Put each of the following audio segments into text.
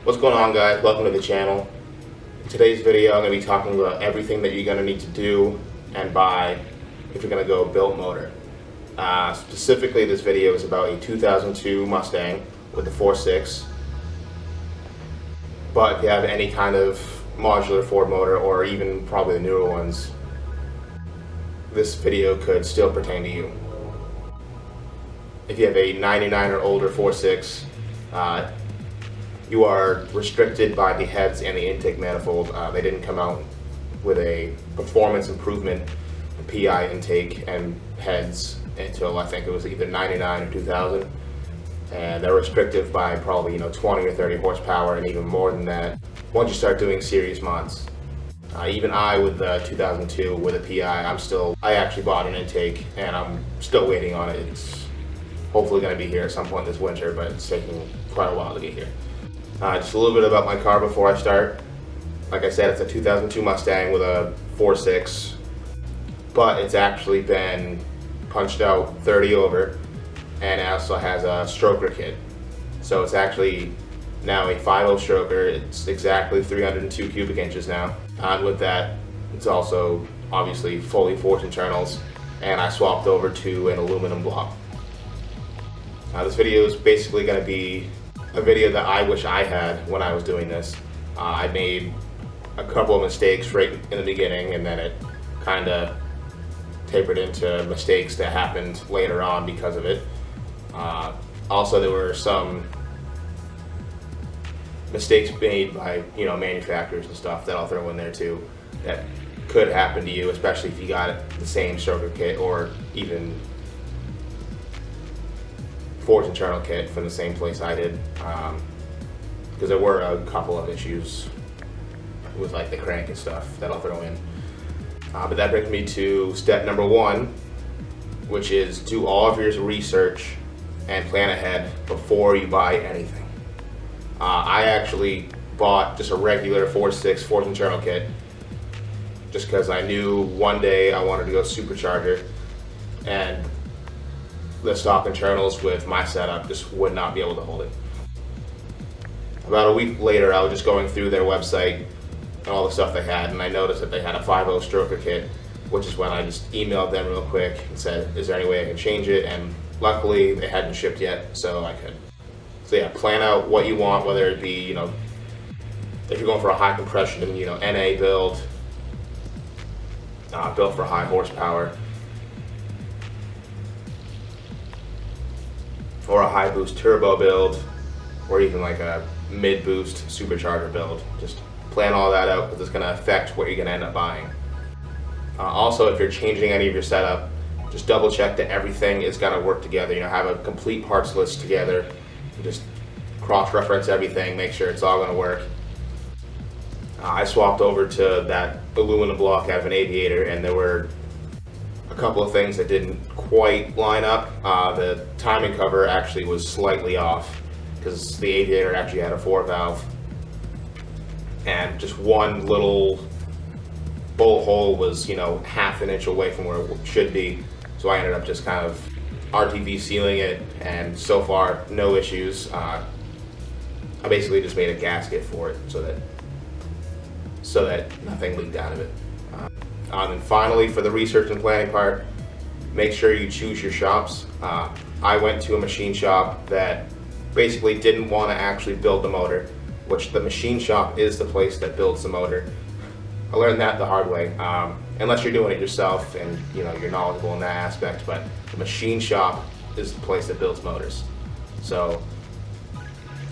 What's going on, guys? Welcome to the channel. In today's video I'm going to be talking about everything that you're going to need to do and buy if you're going to go build motor. Specifically, this video is about a 2002 Mustang with the 4.6, but if you have any kind of modular Ford motor or even probably the newer ones, this video could still pertain to you. If you have a 99 or older 4.6, you are restricted by the heads and the intake manifold. They didn't come out with a performance improvement PI intake and heads until I think it was either 99 or 2000, and they're restrictive by probably 20 or 30 horsepower, and even more than that once you start doing serious mods. Even I, with the 2002 with a PI, I actually bought an intake and I'm still waiting on it. It's hopefully going to be here at some point this winter, but it's taking quite a while to get here. Just a little bit about my car before I start. Like I said, it's a 2002 Mustang with a 4.6, but it's actually been punched out 30 over, and it also has a stroker kit. So it's actually now a 5.0 stroker. It's exactly 302 cubic inches now. And with that, it's also obviously fully forged internals, and I swapped over to an aluminum block. This video is basically going to be a video that I wish I had when I was doing this. I made a couple of mistakes right in the beginning, and then it kind of tapered into mistakes that happened later on because of it. Also, there were some mistakes made by manufacturers and stuff that I'll throw in there too that could happen to you, especially if you got the same stroker kit or even forged internal kit from the same place I did, because there were a couple of issues with like the crank and stuff that I'll throw in. But that brings me to step number one, which is do all of your research and plan ahead before you buy anything. I actually bought just a regular 4.6 forged internal kit just because I knew one day I wanted to go supercharger, and the stock internals with my setup just would not be able to hold it. About a week later, I was just going through their website and all the stuff they had, and I noticed that they had a 5.0 stroker kit, which is when I just emailed them real quick and said, is there any way I can change it? And luckily they hadn't shipped yet, so I could. So yeah, plan out what you want, whether it be, if you're going for a high compression, NA build, built for high horsepower, or a high boost turbo build, or even like a mid boost supercharger build. Just plan all that out, because it's going to affect what you're going to end up buying. Also, if you're changing any of your setup, just double check that everything is going to work together. Have a complete parts list together. Just cross-reference everything, make sure it's all going to work. I swapped over to that aluminum block out of an Aviator, and there were a couple of things that didn't quite line up. The timing cover actually was slightly off because the Aviator actually had a 4-valve, and just one little bolt hole was half an inch away from where it should be. So I ended up just kind of RTV sealing it, and so far no issues. I basically just made a gasket for it so that nothing leaked out of it. And finally, for the research and planning part, make sure you choose your shops. I went to a machine shop that basically didn't want to actually build the motor, which the machine shop is the place that builds the motor. I learned that the hard way, unless you're doing it yourself and you're knowledgeable in that aspect, but the machine shop is the place that builds motors. So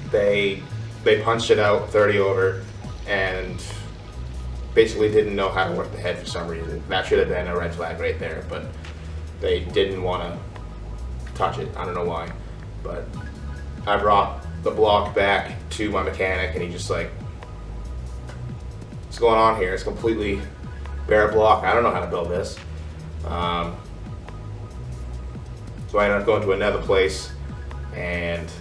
they punched it out 30 over and basically didn't know how to work the head for some reason. That should have been a red flag right there, but they didn't want to touch it. I don't know why, but I brought the block back to my mechanic, and he just like, what's going on here? It's completely bare block. I don't know how to build this. So I ended up going to another place, and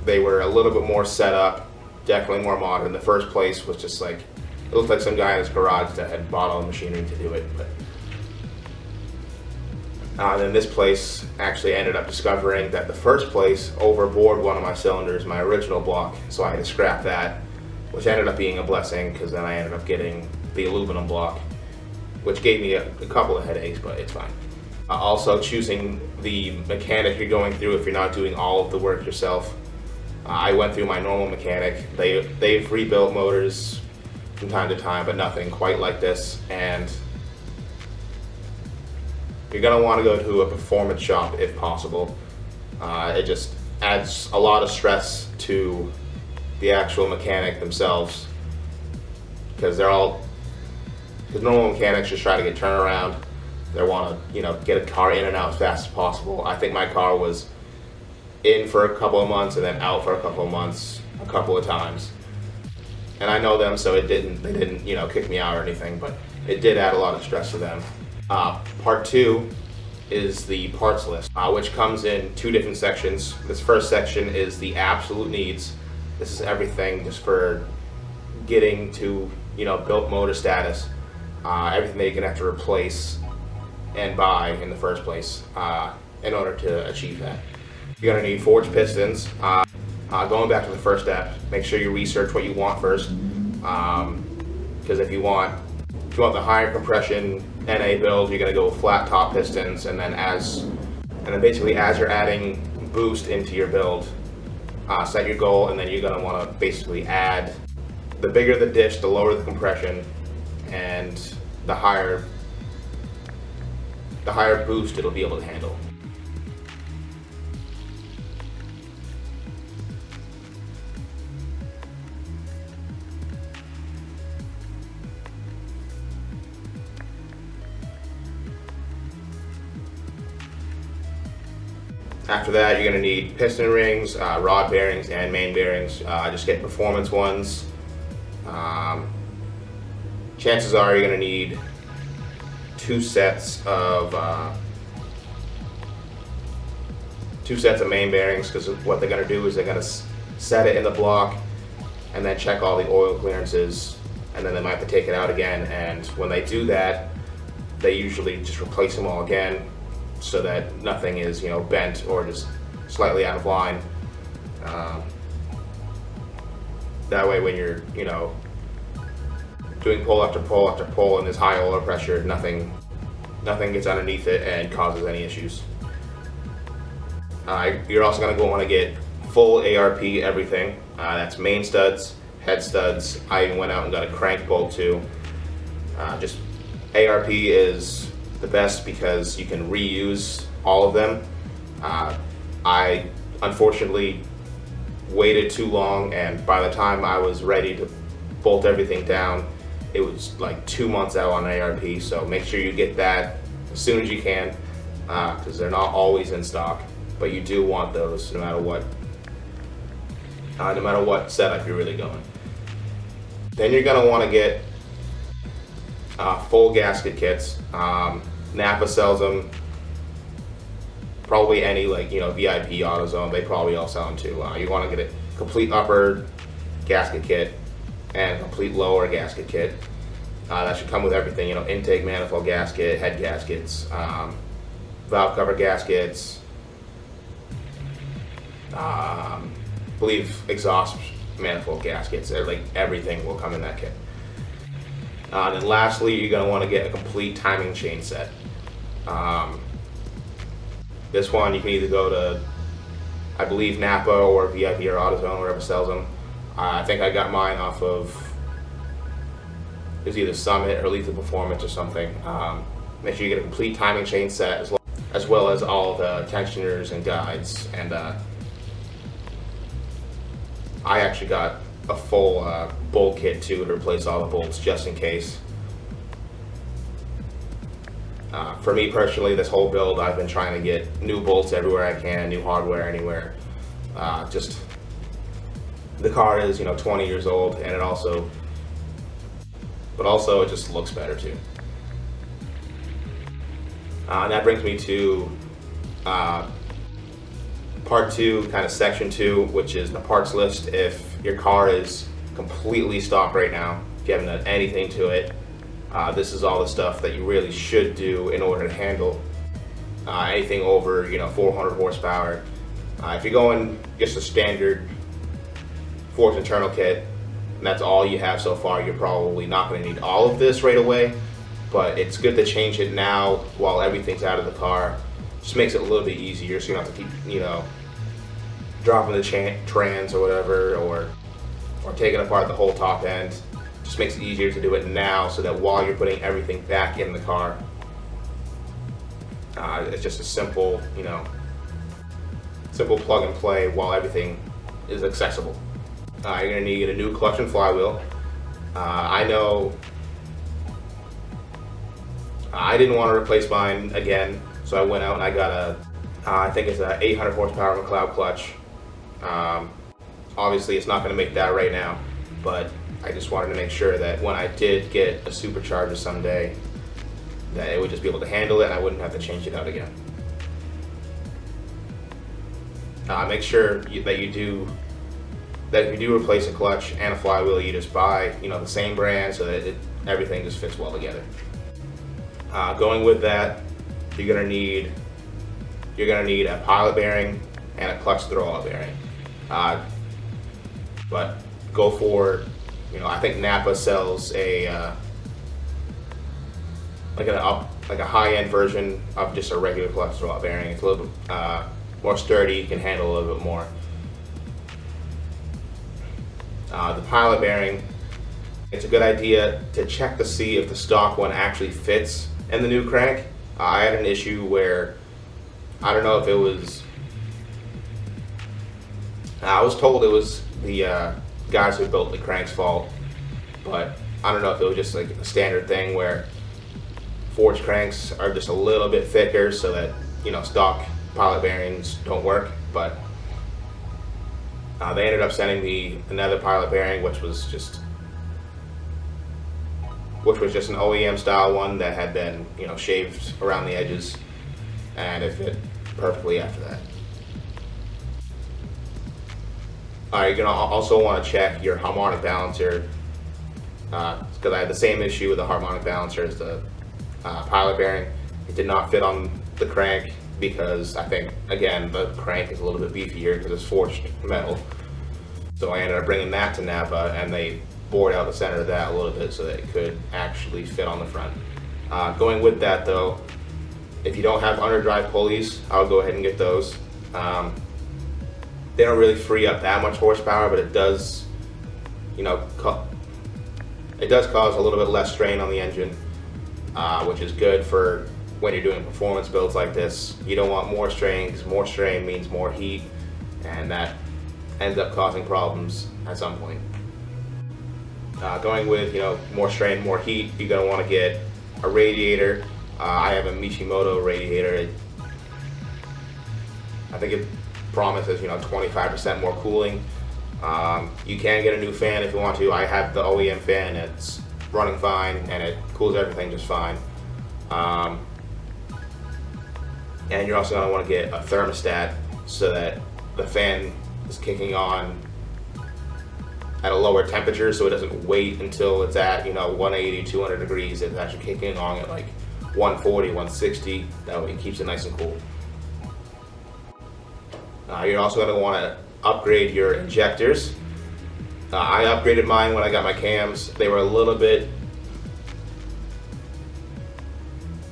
they were a little bit more set up, definitely more modern. The first place was just like, it looked like some guy in his garage that had bought all the machinery to do it. But Then this place actually ended up discovering that the first place overbored one of my cylinders, my original block, so I had to scrap that, which ended up being a blessing because then I ended up getting the aluminum block, which gave me a couple of headaches, but it's fine. Also, choosing the mechanic you're going through if you're not doing all of the work yourself. I went through my normal mechanic. They've rebuilt motors from time to time, but nothing quite like this. And you're gonna want to go to a performance shop if possible. It just adds a lot of stress to the actual mechanic themselves because normal mechanics just try to get turnaround. They want to, get a car in and out as fast as possible. I think my car was in for a couple of months and then out for a couple of months, a couple of times. And I know them, so they didn't, kick me out or anything, but it did add a lot of stress to them. Part 2 is the parts list, which comes in 2 different sections. This first section is the absolute needs. This is everything just for getting to, built motor status. Everything that you're gonna have to replace and buy in the first place in order to achieve that. You're gonna need forged pistons. Going back to the first step, make sure you research what you want first, because if you want the higher compression NA build, you're gonna go with flat top pistons, and then basically as you're adding boost into your build, set your goal, and then you're gonna want to basically add. The bigger the dish, the lower the compression, and the higher boost it'll be able to handle. After that, you're going to need piston rings, rod bearings, and main bearings. Just get performance ones. Chances are you're going to need 2 sets of main bearings, because what they're going to do is they're going to set it in the block and then check all the oil clearances, and then they might have to take it out again. And when they do that, they usually just replace them all again, so that nothing is bent or just slightly out of line. That way when you're doing pull after pull after pull and there's high oil pressure, nothing gets underneath it and causes any issues. You're also going to want to get full ARP everything. That's main studs, head studs. I even went out and got a crank bolt too. Just ARP is the best because you can reuse all of them. I unfortunately waited too long, and by the time I was ready to bolt everything down, it was like 2 months out on ARP. So make sure you get that as soon as you can, because they're not always in stock, but you do want those no matter what setup you're really going. Then you're going to want to get full gasket kits. Napa sells them. Probably any VIP, AutoZone, they probably all sell them too. You want to get a complete upper gasket kit and a complete lower gasket kit. That should come with everything, intake manifold gasket, head gaskets, valve cover gaskets, believe exhaust manifold gaskets. Everything will come in that kit. Then lastly, you're going to want to get a complete timing chain set. This one you can either go to, I believe, Napa or VIP or AutoZone, wherever sells them. I think I got mine off of, it was either Summit or Lethal Performance or something. Make sure you get a complete timing chain set as well as all the tensioners and guides. And I actually got a full bolt kit too to replace all the bolts just in case. For me personally, this whole build, I've been trying to get new bolts everywhere I can, new hardware anywhere. Just the car is 20 years old, and it also just looks better too. And that brings me to part 2, kind of section 2, which is the parts list. If your car is completely stock right now, if you haven't done anything to it, this is all the stuff that you really should do in order to handle anything over 400 horsepower. If you're going just a standard forged internal kit, and that's all you have so far, you're probably not going to need all of this right away. But it's good to change it now while everything's out of the car. Just makes it a little bit easier, so you don't have to keep dropping the trans or whatever, or taking apart the whole top end. Just makes it easier to do it now, so that while you're putting everything back in the car, it's just a simple, simple plug and play while everything is accessible. You're gonna need a new clutch and flywheel. I know I didn't want to replace mine again, so I went out and I got I think it's a 800 horsepower McLeod clutch. Obviously it's not gonna make that right now, but I just wanted to make sure that when I did get a supercharger someday, that it would just be able to handle it and I wouldn't have to change it out again. Make sure that if you do replace a clutch and a flywheel, you just buy the same brand, so that everything just fits well together. Going with that, you're gonna need a pilot bearing and a clutch throwout bearing. But go for, I think Napa sells a like a high-end version of just a regular clutch throwout bearing. It's a little bit more sturdy, you can handle a little bit more. The pilot bearing, it's a good idea to check to see if the stock one actually fits in the new crank. I had an issue where, I don't know if it was, I was told it was the guys who built the crank's fault, but I don't know if it was just like a standard thing where forged cranks are just a little bit thicker, so that stock pilot bearings don't work. But they ended up sending me another pilot bearing, which was just an OEM style one that had been shaved around the edges, and it fit perfectly after that. You're gonna also want to check your harmonic balancer, because I had the same issue with the harmonic balancer as the pilot bearing. It did not fit on the crank because I think, again, the crank is a little bit beefier because it's forged metal. So I ended up bringing that to Napa, and they bored out the center of that a little bit so that it could actually fit on the front. Going with that though, if you don't have underdrive pulleys, I would go ahead and get those. They don't really free up that much horsepower, but it does, cause a little bit less strain on the engine, which is good for when you're doing performance builds like this. You don't want more strain, because more strain means more heat, and that ends up causing problems at some point. Going with more strain, more heat, you're going to want to get a radiator. I have a Michimoto radiator. I think it promises 25% more cooling. You can get a new fan if you want to. I have the OEM fan, it's running fine and it cools everything just fine. And you're also going to want to get a thermostat so that the fan is kicking on at a lower temperature, so it doesn't wait until it's at 180, 200 degrees. It's actually kicking on at like 140, 160. That way it keeps it nice and cool. You're also going to want to upgrade your injectors. I upgraded mine when I got my cams. They were a little bit,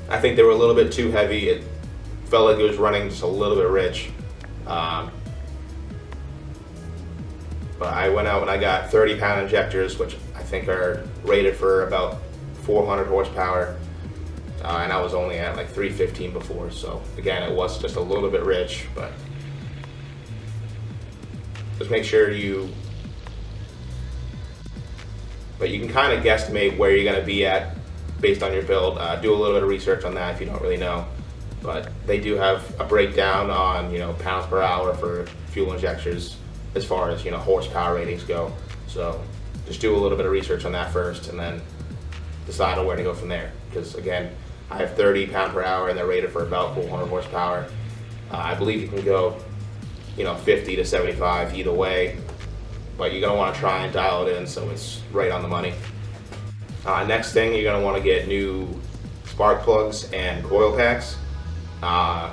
I think they were a little bit too heavy. It felt like it was running just a little bit rich. But I went out and I got 30-pound injectors, which I think are rated for about 400 horsepower. And I was only at like 315 before. So again, it was just a little bit rich, but just make sure but you can kind of guesstimate where you're going to be at based on your build. Do a little bit of research on that if you don't really know. But they do have a breakdown on pounds per hour for fuel injectors as far as horsepower ratings go. So just do a little bit of research on that first, and then decide on where to go from there. Because again, I have 30 pound per hour and they're rated for about 400 horsepower. I believe you can go 50 to 75 either way, but you're going to want to try and dial it in so it's right on the money. Next thing, you're going to want to get new spark plugs and coil packs. I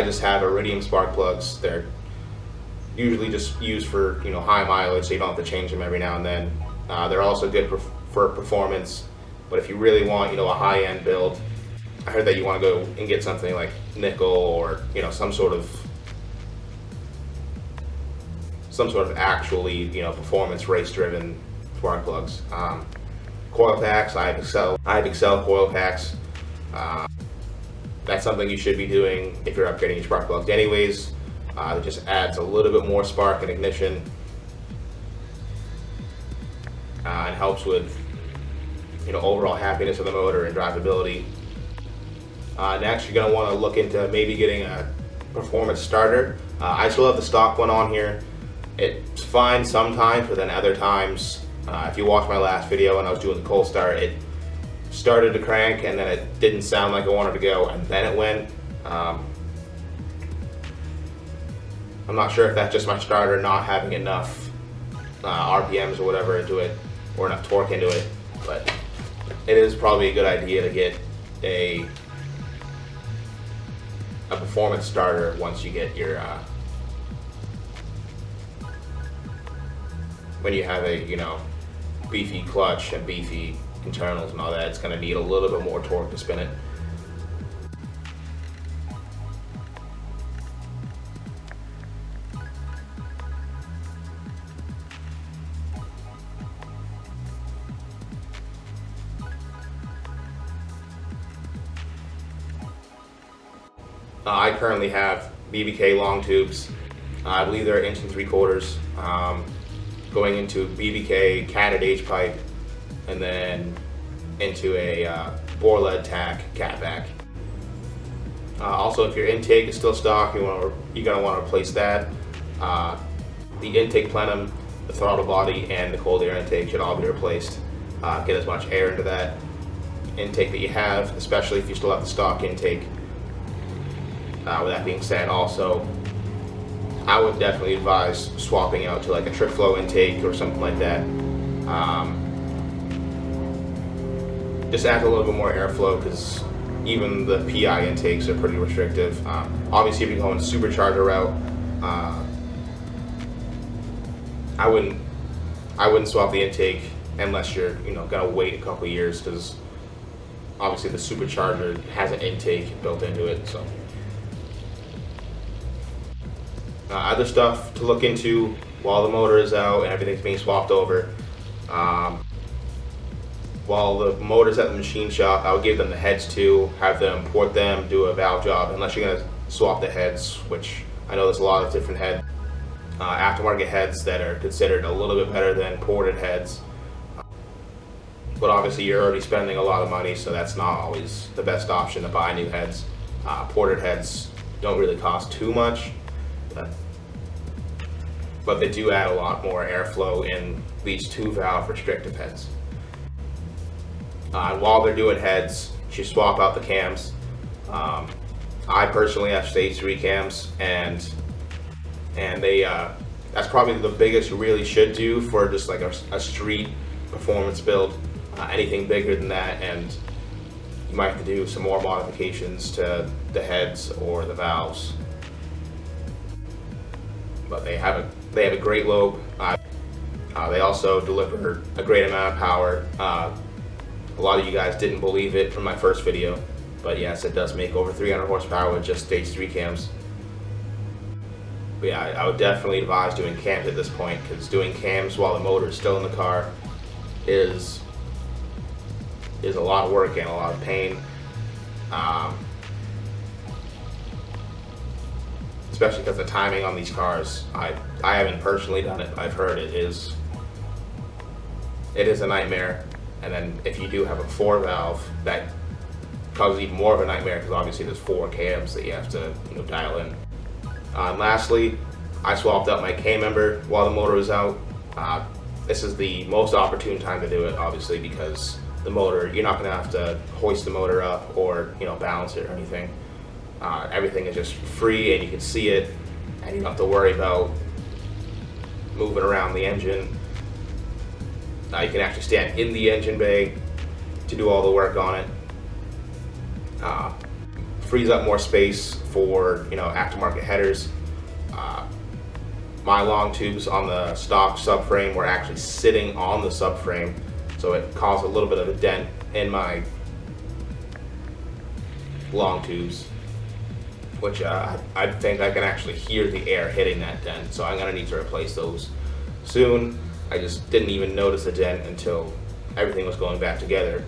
just have iridium spark plugs. They're usually just used for, you know, high mileage, so you don't have to change them every now and then. They're also good for performance, but if you really want, you know, a high-end build, I heard that you want to go and get something like nickel or, you know, some sort of actually, you know, performance race-driven spark plugs. Coil packs, I have Excel coil packs. That's something you should be doing if you're upgrading your spark plugs anyways. It just adds a little bit more spark and ignition, and helps with, you know, overall happiness of the motor and drivability. Next, you're going to want to look into maybe getting a performance starter. I still have the stock one on here. It's fine sometimes, but then other times, if you watched my last video when I was doing the cold start, it started to crank and then it didn't sound like I wanted to go, and then it went. I'm not sure if that's just my starter not having enough RPMs or whatever into it, or enough torque into it, but it is probably a good idea to get a performance starter once you get your when you have a, you know, beefy clutch and beefy internals and all that. It's going to need a little bit more torque to spin it. I currently have BBK long tubes. I believe they're 1 3/4, going into BBK catted H pipe, and then into a bore lead tack catback. Also, if your intake is still stock, you're gonna want to replace that. The intake plenum, the throttle body, and the cold air intake should all be replaced. Get as much air into that intake that you have, especially if you still have the stock intake. With that being said, also, I would definitely advise swapping out to like a trip flow intake or something like that. Just adds a little bit more airflow, because even the PI intakes are pretty restrictive. Obviously, if you're going supercharger route, I wouldn't swap the intake unless you're, you know, gonna wait a couple years, because obviously the supercharger has an intake built into it. So other stuff to look into while the motor is out and everything's being swapped over. While the motor's at the machine shop, I would give them the heads too, have them port them, do a valve job, unless you're gonna swap the heads, which I know there's a lot of different aftermarket heads that are considered a little bit better than ported heads. But obviously you're already spending a lot of money, so that's not always the best option to buy new heads. Ported heads don't really cost too much, but they do add a lot more airflow in these 2-valve restrictive heads. While they're doing heads, you should swap out the cams. I personally have stage 3 cams, and they that's probably the biggest you really should do for just like a street performance build. Anything bigger than that, and you might have to do some more modifications to the heads or the valves. But they have a great lobe. They also deliver a great amount of power. A lot of you guys didn't believe it from my first video, but yes, it does make over 300 horsepower with just stage 3 cams. But yeah, I would definitely advise doing cams at this point, because doing cams while the motor is still in the car is a lot of work and a lot of pain. Especially because the timing on these cars, I haven't personally done it, but I've heard it is a nightmare. And then if you do have a 4-valve, that causes even more of a nightmare, because obviously there's 4 cams that you have to, you know, dial in. And lastly, I swapped out my K-member while the motor was out. This is the most opportune time to do it, obviously, because the motor, you're not going to have to hoist the motor up or, you know, balance it or anything. Everything is just free and you can see it, and you don't have to worry about moving around the engine. You can actually stand in the engine bay to do all the work on it. frees up more space for, you know, aftermarket headers. My long tubes on the stock subframe were actually sitting on the subframe, so it caused a little bit of a dent in my long tubes, which I think I can actually hear the air hitting that dent, so I'm going to need to replace those soon. I just didn't even notice the dent until everything was going back together.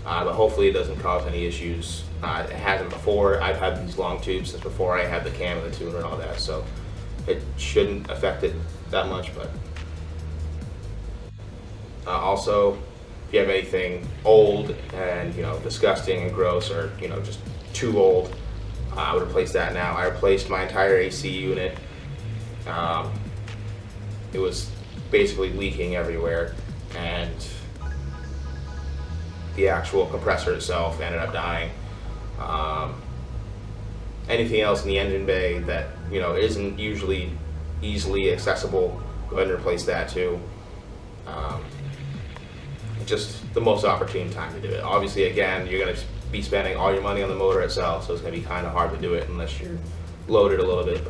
But hopefully it doesn't cause any issues. It hasn't before. I've had these long tubes since before I had the cam and the tuner and all that, so it shouldn't affect it that much. But also, if you have anything old and, you know, disgusting and gross, or, you know, just too old, I would replace that now. I replaced my entire AC unit. It was basically leaking everywhere, and the actual compressor itself ended up dying. Anything else in the engine bay that, you know, isn't usually easily accessible, go ahead and replace that too. Just the most opportune time to do it. Obviously, again, you're going to be spending all your money on the motor itself, so it's going to be kind of hard to do it unless you're loaded a little bit,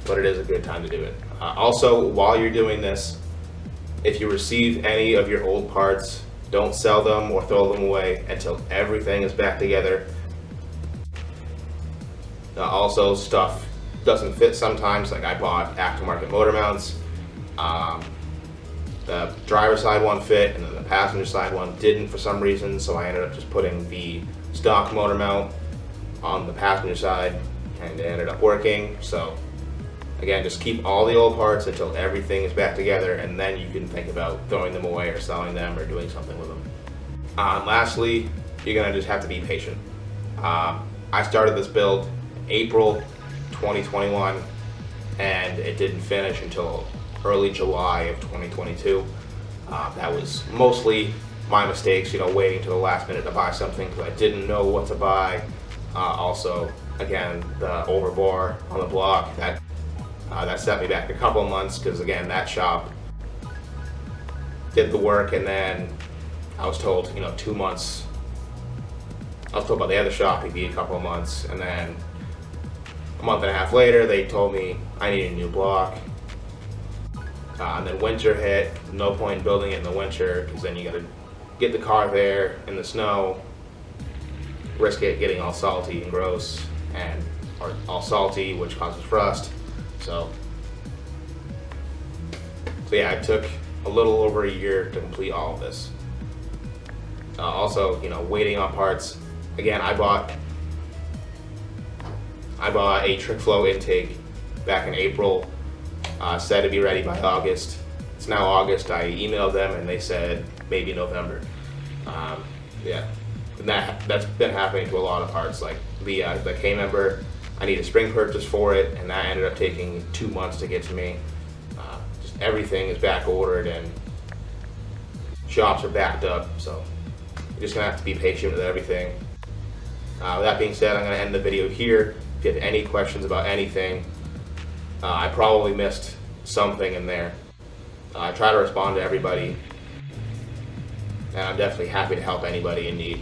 but it is a good time to do it. Also, while you're doing this, if you receive any of your old parts, don't sell them or throw them away until everything is back together. Also, stuff doesn't fit sometimes. Like, I bought aftermarket motor mounts. The driver's side one fit, and then the passenger side one didn't for some reason, so I ended up just putting the stock motor mount on the passenger side, and it ended up working. So again, just keep all the old parts until everything is back together, and then you can think about throwing them away or selling them or doing something with them. Lastly, you're gonna just have to be patient. I started this build April 2021, and it didn't finish until early July of 2022. That was mostly my mistakes, you know, waiting to the last minute to buy something because I didn't know what to buy. Also, again, the overbore on the block, that set me back a couple of months, because again, that shop did the work, and then I was told, you know, 2 months. I was told by the other shop it'd be a couple of months, and then a month and a half later they told me I needed a new block. And then winter hit. No point building it in the winter, because then you got to get the car there in the snow, risk it getting all salty and gross, or all salty, which causes rust. So yeah, it took a little over a year to complete all of this. Also, you know, waiting on parts. Again, I bought a trick flow intake back in April. Said to be ready by August. It's now August. I emailed them and they said maybe November. Yeah, and that's been happening to a lot of parts. Like the K-member, I need a spring purchase for it, and that ended up taking 2 months to get to me. Just everything is back ordered and shops are backed up, so you're just gonna have to be patient with everything. With that being said, I'm gonna end the video here. If you have any questions about anything, I probably missed something in there. I try to respond to everybody, and I'm definitely happy to help anybody in need.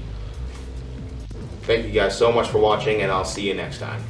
Thank you guys so much for watching, and I'll see you next time.